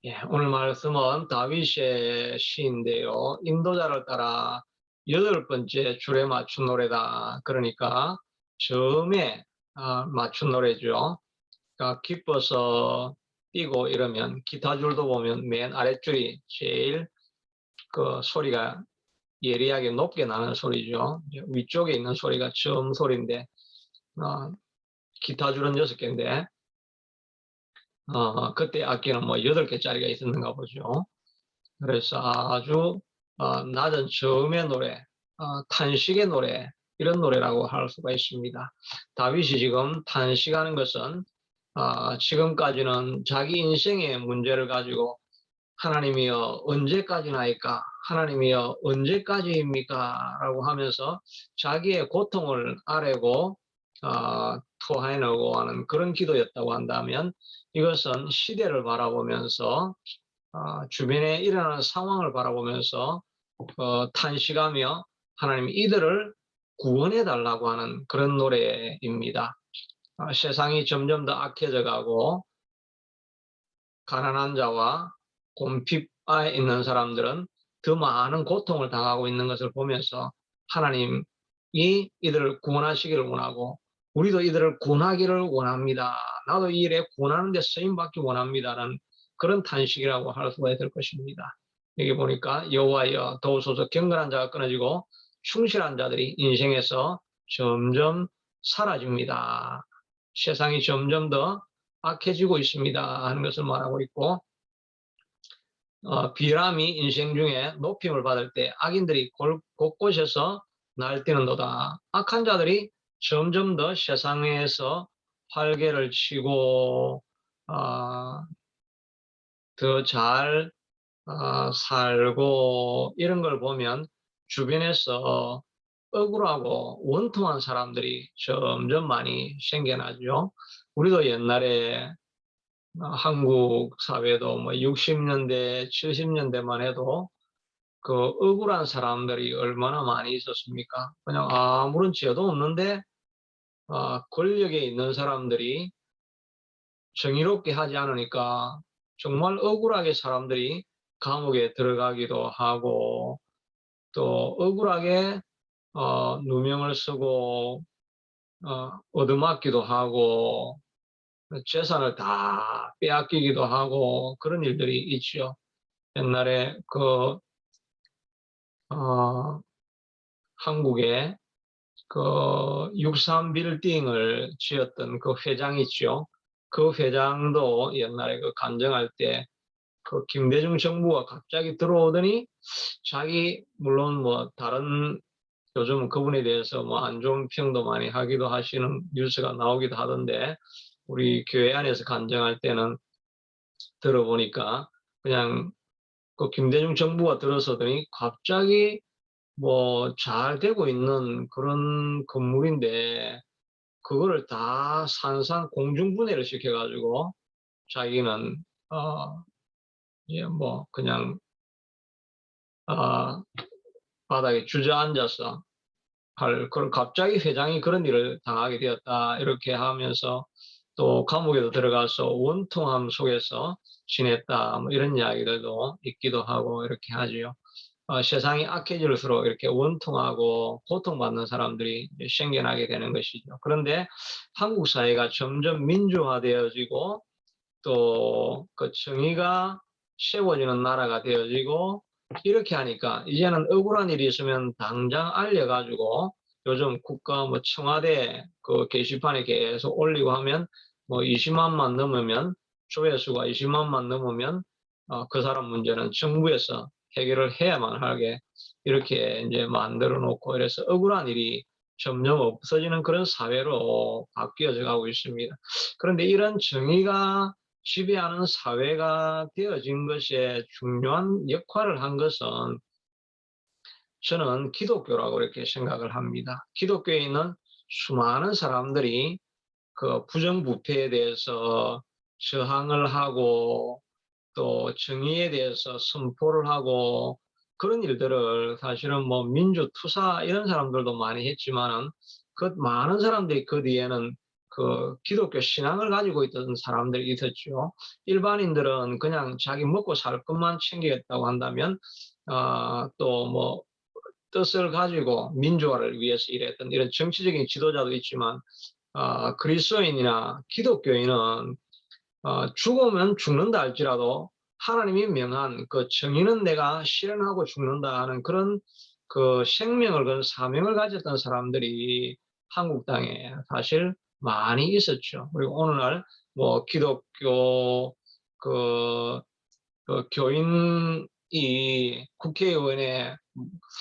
예, 오늘 말씀은 다윗의 시인데요. 인도자를 따라 8번째 줄에 맞춘 노래다. 그러니까 처음에 맞춘 노래죠. 그러니까 기뻐서 뛰고 이러면 기타 줄도 보면 맨 아랫줄이 제일 그 소리가 예리하게 높게 나는 소리죠. 위쪽에 있는 소리가 처음 소리인데 기타 줄은 6개인데 그때 악기는 뭐 8개짜리가 있었는가 보죠. 그래서 아주 낮은 저음의 노래, 탄식의 노래, 이런 노래라고 할 수가 있습니다. 다윗이 지금 탄식하는 것은 지금까지는 자기 인생의 문제를 가지고 하나님이여 언제까지나이까? 하나님이여 언제까지입니까? 라고 하면서 자기의 고통을 아뢰고 토해내고 하는 그런 기도였다고 한다면, 이것은 시대를 바라보면서 주변에 일어나는 상황을 바라보면서 탄식하며 하나님 이들을 구원해 달라고 하는 그런 노래입니다. 세상이 점점 더 악해져 가고 가난한 자와 곰핍에 있는 사람들은 더 많은 고통을 당하고 있는 것을 보면서 하나님이 이들을 구원하시기를 원하고 우리도 이들을 구원하기를 원합니다. 나도 이 일에 구원하는 데 쓰임받기 원합니다라는 그런 탄식이라고 할 수가 있을 것입니다. 여기 보니까 여호와여 도우소서, 경건한 자가 끊어지고 충실한 자들이 인생에서 점점 사라집니다. 세상이 점점 더 악해지고 있습니다 하는 것을 말하고 있고, 비람이 인생 중에 높임을 받을 때 악인들이 곳곳에서 날뛰는도다. 악한 자들이 점점 더 세상에서 활개를 치고 더 잘 살고 이런 걸 보면 주변에서 억울하고 원통한 사람들이 점점 많이 생겨나죠. 우리도 옛날에 한국 사회도 뭐 60년대, 70년대만 해도 그 억울한 사람들이 얼마나 많이 있었습니까? 그냥 아무런 죄도 없는데 권력에 있는 사람들이 정의롭게 하지 않으니까 정말 억울하게 사람들이 감옥에 들어가기도 하고, 또 억울하게 누명을 쓰고 얻어맞기도 하고 재산을 다 빼앗기기도 하고 그런 일들이 있죠. 옛날에 한국에 그 63 빌딩을 지었던 그 회장 있죠. 그 회장도 옛날에 그 간정할 때 그 김대중 정부가 갑자기 들어오더니 자기 물론 뭐 다른 요즘은 그분에 대해서 뭐 안 좋은 평도 많이 하기도 하시는 뉴스가 나오기도 하던데, 우리 교회 안에서 간증할 때는 들어보니까 그냥 그 김대중 정부가 들어서더니 갑자기 뭐 잘 되고 있는 그런 건물인데 그거를 다 산산 공중분해를 시켜가지고 자기는 이제 뭐 그냥 어, 바닥에 주저앉아서 그런 갑자기 회장이 그런 일을 당하게 되었다 이렇게 하면서 또 감옥에도 들어가서 원통함 속에서 지냈다 뭐 이런 이야기들도 있기도 하고 이렇게 하지요. 세상이 악해질수록 이렇게 원통하고 고통받는 사람들이 생겨나게 되는 것이죠. 그런데 한국 사회가 점점 민주화되어지고 또 그 정의가 세워지는 나라가 되어지고 이렇게 하니까 이제는 억울한 일이 있으면 당장 알려가지고 요즘 국가 뭐 청와대 그 게시판에 계속 올리고 하면 뭐 20만만 넘으면, 조회수가 20만만 넘으면 그 사람 문제는 정부에서 해결을 해야만 하게 이렇게 이제 만들어 놓고, 이래서 억울한 일이 점점 없어지는 그런 사회로 바뀌어져 가고 있습니다. 그런데 이런 정의가 지배하는 사회가 되어진 것에 중요한 역할을 한 것은 저는 기독교라고 이렇게 생각을 합니다. 기독교에 있는 수많은 사람들이 그 부정부패에 대해서 저항을 하고 또 정의에 대해서 선포를 하고 그런 일들을 사실은 뭐 민주투사 이런 사람들도 많이 했지만은 그 많은 사람들이 그 뒤에는 그 기독교 신앙을 가지고 있던 사람들이 있었죠. 일반인들은 그냥 자기 먹고 살 것만 챙기겠다고 한다면 또 뭐 뜻을 가지고 민주화를 위해서 일했던 이런 정치적인 지도자도 있지만 그리스도인이나 기독교인은 죽으면 죽는다 할지라도 하나님이 명한 그 정의는 내가 실현하고 죽는다 하는 그런 그 생명을 건 사명을 가졌던 사람들이 한국 땅에 사실 많이 있었죠. 그리고 오늘날 뭐 기독교 그, 그 교인이 국회의원의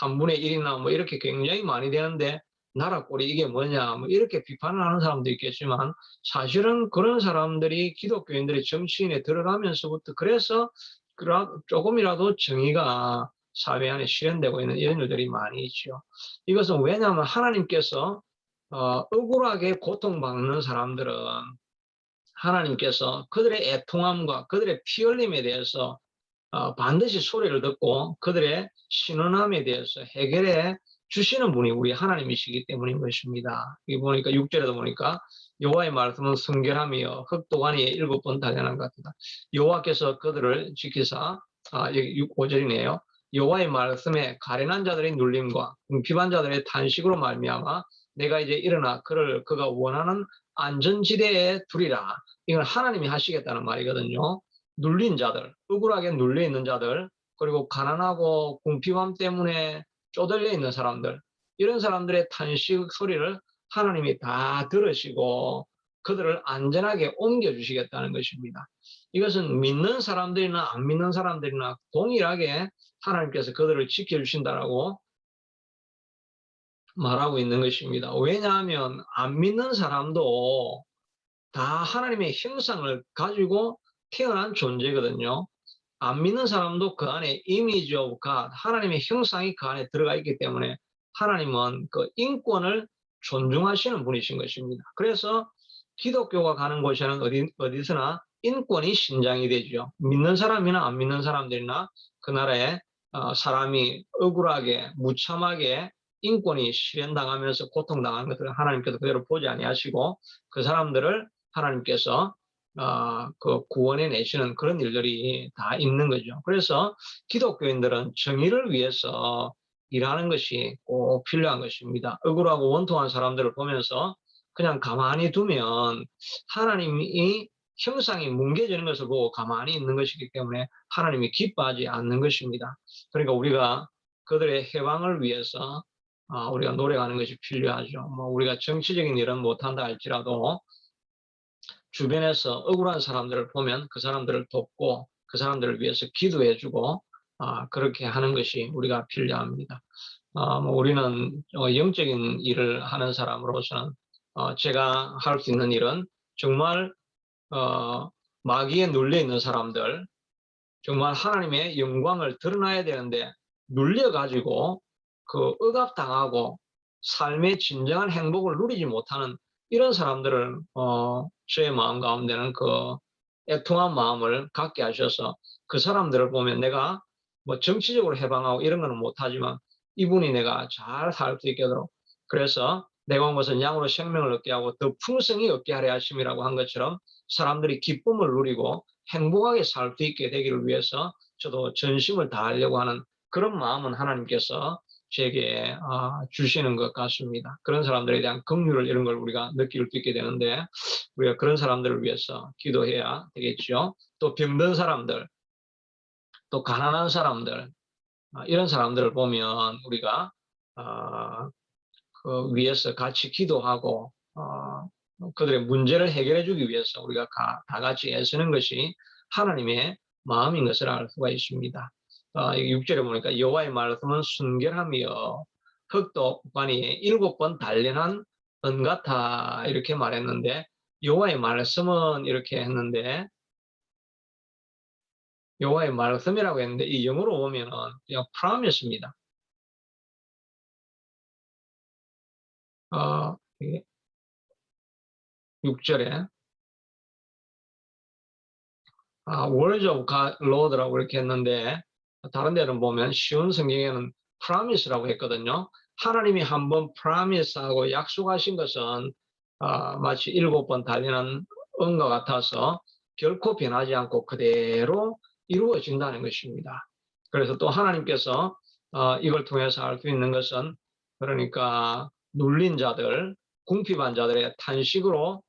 3분의 1이나 뭐 이렇게 굉장히 많이 되는데 나라 꼴이 이게 뭐냐 뭐 이렇게 비판을 하는 사람도 있겠지만 사실은 그런 사람들이 기독교인들이 정치인에 들어가면서부터 그래서 조금이라도 정의가 사회 안에 실현되고 있는 이런 일들이 많이 있죠. 이것은 왜냐하면 하나님께서 억울하게 고통받는 사람들은 하나님께서 그들의 애통함과 그들의 피 흘림에 대해서 반드시 소리를 듣고 그들의 신원함에 대해서 해결해 주시는 분이 우리 하나님이시기 때문인 것입니다. 여기 보니까 6절에도 보니까 여호와의 말씀은 순결하며 흑도가니에 7번 달려난 것 같다. 여호와께서 그들을 지키사 여기 5절이네요. 여호와의 말씀에 가련한 자들의 눌림과 궁핍한 자들의 탄식으로 말미암아 내가 이제 일어나 그를 그가 원하는 안전지대에 두리라. 이건 하나님이 하시겠다는 말이거든요. 눌린 자들, 억울하게 눌려 있는 자들, 그리고 가난하고 궁핍함 때문에 쪼들려 있는 사람들, 이런 사람들의 탄식 소리를 하나님이 다 들으시고 그들을 안전하게 옮겨주시겠다는 것입니다. 이것은 믿는 사람들이나 안 믿는 사람들이나 동일하게 하나님께서 그들을 지켜주신다라고 말하고 있는 것입니다. 왜냐하면 안 믿는 사람도 다 하나님의 형상을 가지고 태어난 존재거든요. 안 믿는 사람도 그 안에 이미지 오브 갓, 하나님의 형상이 그 안에 들어가 있기 때문에 하나님은 그 인권을 존중하시는 분이신 것입니다. 그래서 기독교가 가는 곳에는 어디서나 인권이 신장이 되죠. 믿는 사람이나 안 믿는 사람들이나 그 나라에 사람이 억울하게 무참하게 인권이 실현당하면서 고통당하는 것들을 하나님께서 그대로 보지 아니하시고 그 사람들을 하나님께서 그 구원해 내시는 그런 일들이 다 있는 거죠. 그래서 기독교인들은 정의를 위해서 일하는 것이 꼭 필요한 것입니다. 억울하고 원통한 사람들을 보면서 그냥 가만히 두면 하나님이 형상이 뭉개지는 것을 보고 가만히 있는 것이기 때문에 하나님이 기뻐하지 않는 것입니다. 그러니까 우리가 그들의 해방을 위해서 우리가 노력하는 것이 필요하죠. 뭐 우리가 정치적인 일은 못한다 할지라도 주변에서 억울한 사람들을 보면 그 사람들을 돕고 그 사람들을 위해서 기도해주고 그렇게 하는 것이 우리가 필요합니다. 뭐 우리는 영적인 일을 하는 사람으로서는 제가 할 수 있는 일은 정말 마귀에 눌려 있는 사람들, 정말 하나님의 영광을 드러나야 되는데 눌려가지고 그 억압당하고 삶의 진정한 행복을 누리지 못하는 이런 사람들을 저의 마음 가운데는 그 애통한 마음을 갖게 하셔서 그 사람들을 보면 내가 뭐 정치적으로 해방하고 이런 거는 못하지만 이분이 내가 잘 살 수 있게 하도록 그래서 내가 온 것은 양으로 생명을 얻게 하고 더 풍성히 얻게 하려 하심이라고 한 것처럼 사람들이 기쁨을 누리고 행복하게 살 수 있게 되기를 위해서 저도 전심을 다하려고 하는 그런 마음은 하나님께서 제게 주시는 것 같습니다. 그런 사람들에 대한 긍휼을 이런 걸 우리가 느낄 수 있게 되는데 우리가 그런 사람들을 위해서 기도해야 되겠죠. 또 병든 사람들, 또 가난한 사람들 이런 사람들을 보면 우리가 그 위해서 같이 기도하고 그들의 문제를 해결해 주기 위해서 우리가 다 같이 애쓰는 것이 하나님의 마음인 것을 알 수가 있습니다. 6절에 보니까 여호와의 말씀은 순결하며 흑도관이 7번 단련한 은 같아 이렇게 말했는데 여호와의 말씀은 이렇게 했는데 여호와의 말씀이라고 했는데 이 영어로 보면은 그냥 promise입니다. 6절에 words of God, Lord라고 이렇게 했는데 다른 데는 보면 쉬운 성경에는 promise라고 했거든요. 하나님이 한번 promise하고 약속하신 것은 마치 7번 단련한 은과 같아서 결코 변하지 않고 그대로 이루어진다는 것입니다. 그래서 또 하나님께서 이걸 통해서 알 수 있는 것은, 그러니까 눌린 자들, 궁핍한 자들의 탄식으로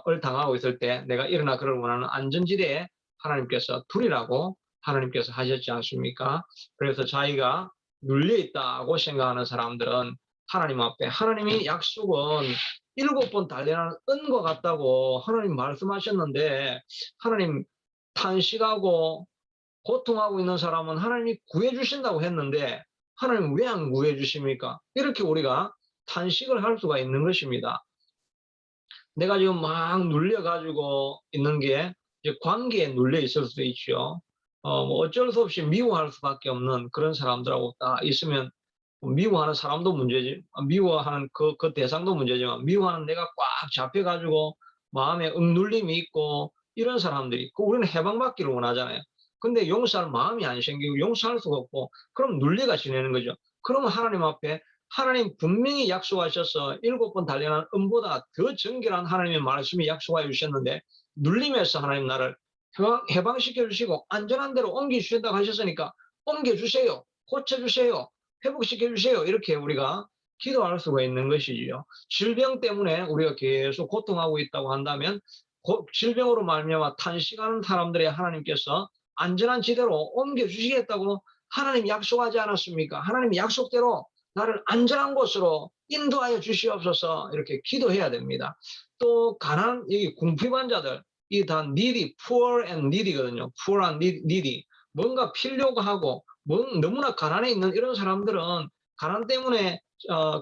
을 당하고 있을 때 내가 일어나 그를 원하는 안전지대에 하나님께서 두리라고 하나님께서 하셨지 않습니까? 그래서 자기가 눌려 있다고 생각하는 사람들은 하나님 앞에, 하나님이 약속은 7번 단련한 은과 같다고 하나님 말씀하셨는데, 하나님 탄식하고 고통하고 있는 사람은 하나님이 구해주신다고 했는데 하나님 왜 안 구해주십니까? 이렇게 우리가 탄식을 할 수가 있는 것입니다. 내가 지금 막 눌려가지고 있는 게 이제 관계에 눌려 있을 수도 있죠. 뭐 어쩔 수 없이 미워할 수밖에 없는 그런 사람들하고 딱 있으면, 미워하는 사람도 문제지, 미워하는 그 대상도 문제지만, 미워하는 내가 꽉 잡혀가지고 마음에 억눌림이 있고 이런 사람들이 있고, 우리는 해방받기를 원하잖아요. 근데 용서할 마음이 안 생기고 용서할 수가 없고, 그럼 눌려가 지내는 거죠. 그러면 하나님 앞에, 하나님 분명히 약속하셔서 7번 단련한 은보다 더 정결한 하나님의 말씀이 약속하여 주셨는데, 눌림에서 하나님 나를 해방시켜 주시고 안전한 데로 옮겨 주신다고 하셨으니까 옮겨 주세요, 고쳐 주세요, 회복시켜 주세요, 이렇게 우리가 기도할 수가 있는 것이지요. 질병 때문에 우리가 계속 고통하고 있다고 한다면, 질병으로 말미암아 탄식하는 사람들의 하나님께서 안전한 지대로 옮겨 주시겠다고 하나님 약속하지 않았습니까? 하나님 약속대로 나를 안전한 곳으로 인도하여 주시옵소서, 이렇게 기도해야 됩니다. 또 여기 궁핍한 자들, 이 다 needy, poor and needy거든요. poor and needy. 뭔가 필요가 하고 너무나 가난해 있는 이런 사람들은, 가난 때문에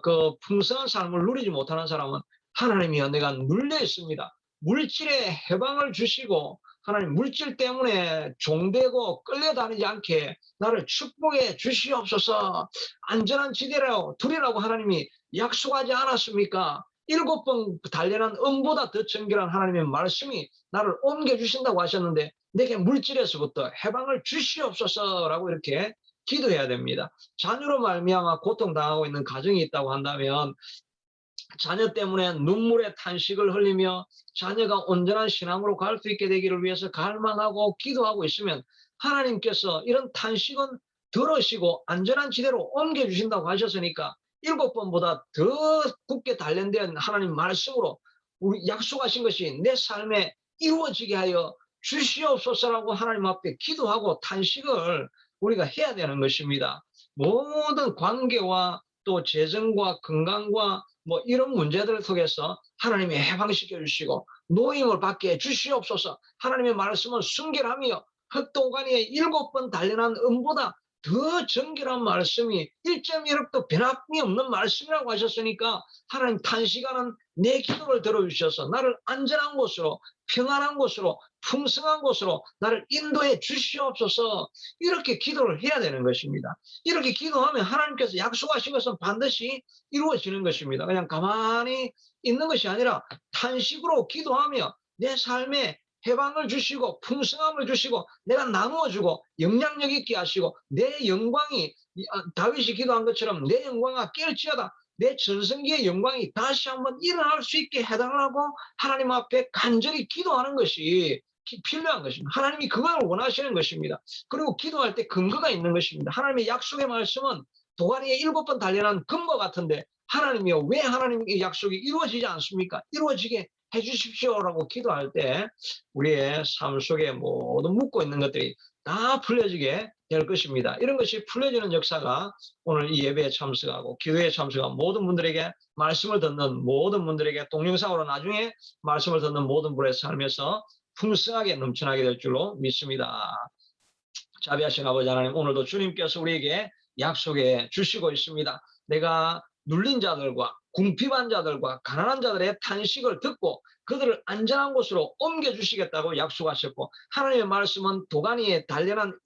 그 풍성한 삶을 누리지 못하는 사람은 하나님이여 내가 눌려 있습니다, 물질의 해방을 주시고 하나님 물질 때문에 종되고 끌려다니지 않게 나를 축복해 주시옵소서, 안전한 지대로 두리라고 하나님이 약속하지 않았습니까? 7번 단련한 은보다 더 정결한 하나님의 말씀이 나를 옮겨주신다고 하셨는데 내게 물질에서부터 해방을 주시옵소서라고 이렇게 기도해야 됩니다. 자녀로 말미암아 고통당하고 있는 가정이 있다고 한다면, 자녀 때문에 눈물의 탄식을 흘리며 자녀가 온전한 신앙으로 갈 수 있게 되기를 위해서 갈망하고 기도하고 있으면 하나님께서 이런 탄식은 들으시고 안전한 지대로 옮겨주신다고 하셨으니까 7번보다 더 굳게 단련된 하나님 말씀으로 우리 약속하신 것이 내 삶에 이루어지게 하여 주시옵소서라고 하나님 앞에 기도하고 탄식을 우리가 해야 되는 것입니다. 모든 관계와 또 재정과 건강과 뭐 이런 문제들 속에서 하나님이 해방시켜 주시고 노임을 받게 해 주시옵소서. 하나님의 말씀은 순결하며 흑동간에 7번 단련한 은보다 더 정결한 말씀이 1.1억도 변함이 없는 말씀이라고 하셨으니까 하나님 탄식하는 내 기도를 들어주셔서 나를 안전한 곳으로, 평안한 곳으로, 풍성한 곳으로 나를 인도해 주시옵소서, 이렇게 기도를 해야 되는 것입니다. 이렇게 기도하면 하나님께서 약속하신 것은 반드시 이루어지는 것입니다. 그냥 가만히 있는 것이 아니라 탄식으로 기도하며 내 삶에 해방을 주시고 풍성함을 주시고 내가 나누어 주고 영향력 있게 하시고 내 영광이, 다윗이 기도한 것처럼 내 영광아 깰지어다, 내 전성기의 영광이 다시 한번 일어날 수 있게 해달라고 하나님 앞에 간절히 기도하는 것이 필요한 것입니다. 하나님이 그걸 원하시는 것입니다. 그리고 기도할 때 근거가 있는 것입니다. 하나님의 약속의 말씀은 도가니에 7번 단련한 금과 같은데 하나님이요 왜 하나님의 약속이 이루어지지 않습니까? 이루어지게 해주십시오라고 기도할 때 우리의 삶 속에 모든 묻고 있는 것들이 다 풀려지게 될 것입니다. 이런 것이 풀려지는 역사가 오늘 이 예배에 참석하고 기도에 참석한 모든 분들에게, 말씀을 듣는 모든 분들에게, 동영상으로 나중에 말씀을 듣는 모든 분의 삶에서 풍성하게 넘쳐나게 될 줄로 믿습니다. 자비하신 아버지 하나님, 오늘도 주님께서 우리에게 약속해 주시고 있습니다. 내가 눌린 자들과 궁핍한 자들과 가난한 자들의 탄식을 듣고 그들을 안전한 곳으로 옮겨주시겠다고 약속하셨고, 하나님의 말씀은 도가니에 단련한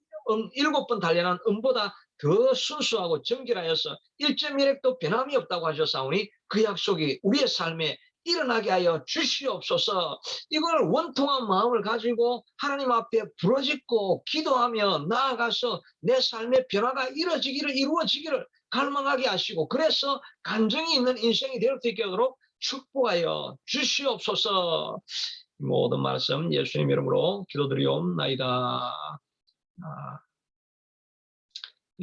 7번 단련한 은보다 더 순수하고 정결하여서 1.1핵도 변함이 없다고 하셨사오니 그 약속이 우리의 삶에 일어나게 하여 주시옵소서. 이걸 원통한 마음을 가지고 하나님 앞에 부르짖고 기도하며 나아가서 내 삶의 변화가 이루어지기를 갈망하게 하시고, 그래서 간증이 있는 인생이 될 수 있게 하도록 축복하여 주시옵소서. 모든 말씀 예수님 이름으로 기도드리옵나이다.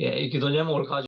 예, 이 기도 제목을 가지고